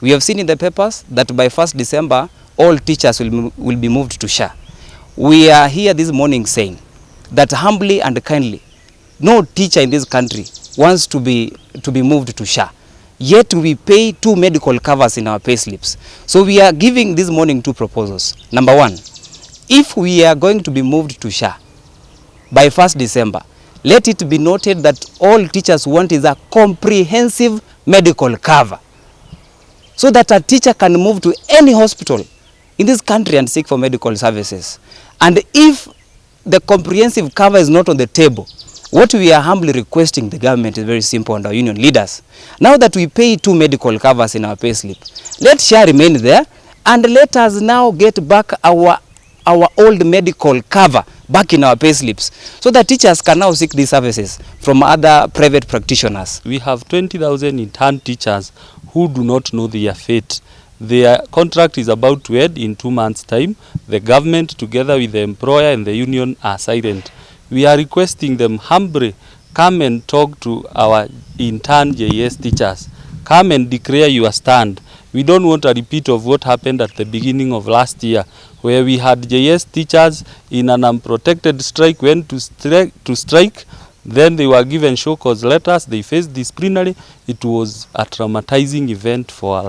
We have seen in the papers that by 1st December, all teachers will be moved to SHA. We are here this morning saying that humbly and kindly, no teacher in this country wants to be moved to SHA. Yet we pay 2 medical covers in our pay slips. So we are giving this morning 2 proposals. Number 1, if we are going to be moved to SHA by 1st December, let it be noted that all teachers want is a comprehensive medical cover, so that a teacher can move to any hospital in this country and seek for medical services. And if the comprehensive cover is not on the table, what we are humbly requesting the government is very simple, and our union leaders. Now that we pay 2 medical covers in our pay slip, let SHA remain there, and let us now get back our old medical cover back in our pay slips, so that teachers can now seek these services from other private practitioners. We have 20,000 intern teachers who do not know their fate. Their contract is about to end in 2 months' time. The government, together with the employer and the union, are silent. We are requesting them humbly, come and talk to our intern JS teachers. Come and declare your stand. We don't want a repeat of what happened at the beginning of last year, where we had JS teachers in an unprotected strike, went to strike, then they were given show cause letters, they faced disciplinary. It was a traumatizing event for us.